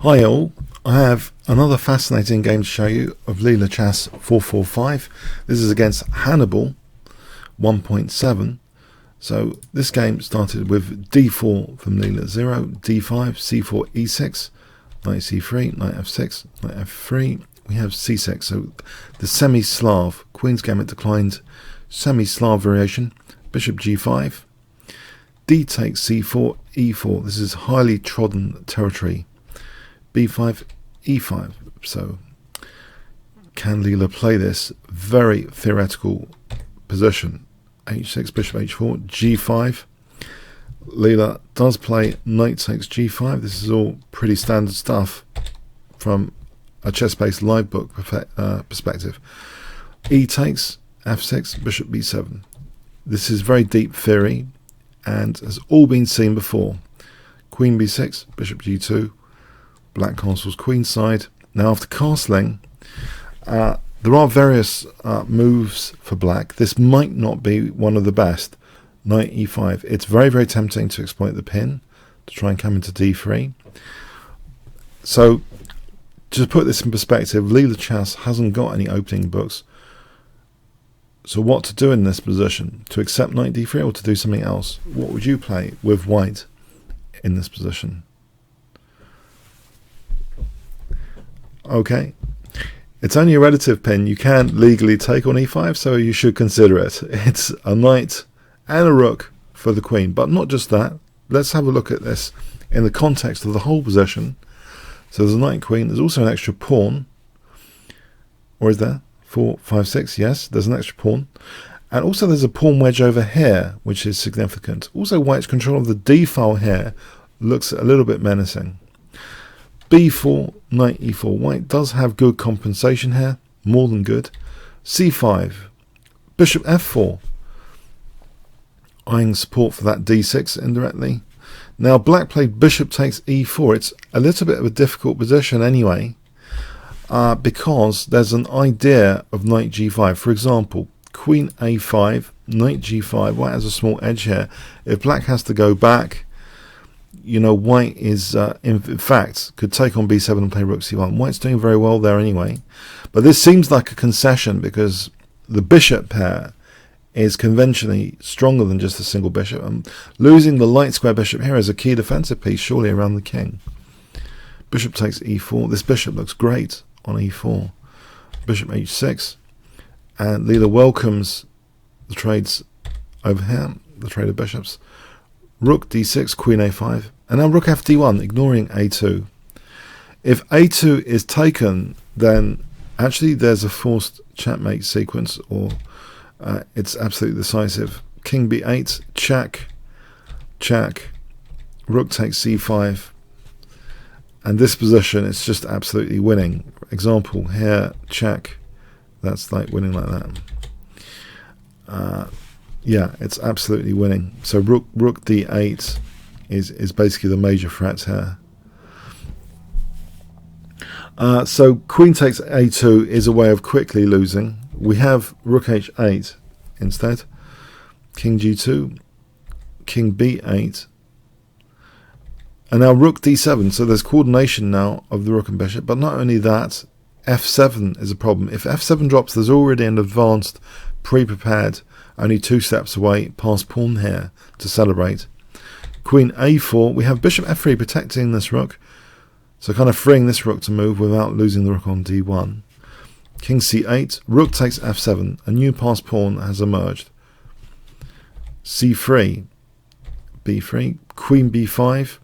Hi all, I have another fascinating game to show you of Leela Chess 445. This is against Hannibal 1.7. So this game started with d4 from Leela Zero, d5, c4, e6, knight c3, knight f6, knight f3. We have c6, so the semi-Slav, Queen's Gambit declined, semi-Slav variation, bishop g5, d takes c4, e4. This is highly trodden territory. b5, e5. So can Leela play this very theoretical position? h6, bishop h4, g5. Leela does play knight takes g5. This is all pretty standard stuff from a chess-based live book perspective. E takes, f6, bishop b7. This is very deep theory and has all been seen before. Queen b6, bishop g2, black castles queenside. Now after castling, there are various moves for black. This might not be one of the best. Knight e5. It's very, very tempting to exploit the pin to try and come into d3. So to put this in perspective, Leela Chess hasn't got any opening books. So what to do in this position? To accept knight d3 or to do something else? What would you play with white in this position? Okay, it's only a relative pin. You can't legally take on e5, so you should consider it. It's a knight and a rook for the queen, but not just that. Let's have a look at this in the context of the whole position. So there's a knight and queen. There's also an extra pawn. Or is there? 4, 5, 6. Yes, there's an extra pawn. And also there's a pawn wedge over here, which is significant. Also white's control of the d file here looks a little bit menacing. b4, knight e4. White does have good compensation here, more than good. c5, bishop f4, eyeing support for that d6 indirectly. Now black played bishop takes e4. It's a little bit of a difficult position anyway, because there's an idea of knight g5. For example, queen a5, knight g5. White has a small edge here. If black has to go back, you know, white is, in fact, could take on b7 and play rook c1. White's doing very well there anyway. But this seems like a concession because the bishop pair is conventionally stronger than just a single bishop. And losing the light square bishop here is a key defensive piece, surely, around the king. Bishop takes e4. This bishop looks great on e4. Bishop h6. And Leela welcomes the trades over here, the trade of bishops. Rook d6, queen a5, and now rook fd1, ignoring a2. If a2 is taken, then actually there's a forced checkmate sequence, or it's absolutely decisive. King b8, check, check, rook takes c5, and this position is just absolutely winning. Example here, check, that's like winning like that. Yeah, it's absolutely winning. So rook d8 is basically the major threat here. So queen takes a2 is a way of quickly losing. We have rook h8 instead. King g2, king b8, and now rook d7. So there's coordination now of the rook and bishop. But not only that, f7 is a problem. If f7 drops, there's already an advanced, pre-prepared, only 2 steps away, past pawn here to celebrate. Queen a4. We have bishop f3 protecting this rook, so kind of freeing this rook to move without losing the rook on d1. King c8. Rook takes f7. A new passed pawn has emerged. c3. b3. Queen b5.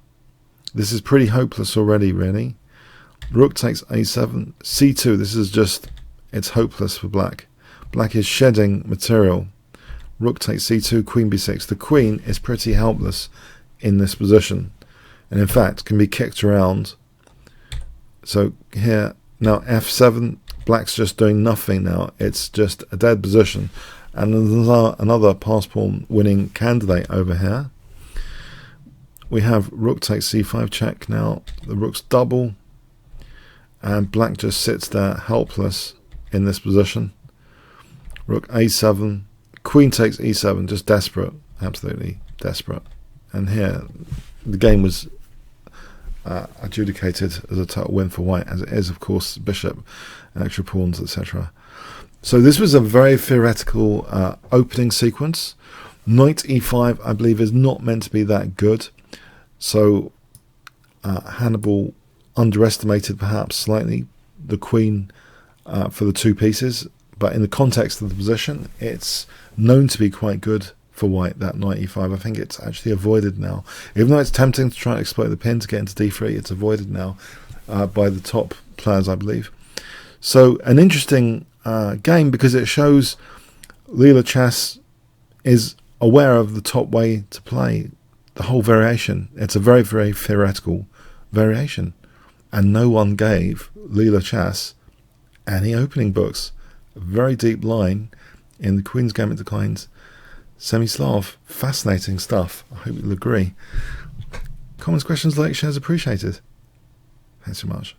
This is pretty hopeless already, really. Rook takes a7. c2. This is just, it's hopeless for black. Black is shedding material. Rook takes c2, queen b6. The queen is pretty helpless in this position, and in fact can be kicked around. So here now f7, black's just doing nothing now. It's just a dead position, and there's another pass pawn winning candidate over here. We have rook takes c5, check. Now the rook's double, and black just sits there helpless in this position. Rook a7. Queen takes e7, just desperate, absolutely desperate. And here, the game was adjudicated as a total win for white, as it is, of course, bishop and extra pawns, etc. So this was a very theoretical opening sequence. Knight e5, I believe, is not meant to be that good. So Hannibal underestimated perhaps slightly the queen for the two pieces, but in the context of the position, it's known to be quite good for white, that knight e5. I think it's actually avoided now. Even though it's tempting to try and exploit the pin to get into d3, it's avoided now by the top players, I believe. So an interesting game, because it shows Leela Chess is aware of the top way to play the whole variation. It's a very, very theoretical variation, and no one gave Leela Chess any opening books. A very deep line in the Queen's Game It Declines semi-Slav. Fascinating stuff. I hope you'll agree. Comments, questions, likes, shares appreciated. Thanks so much.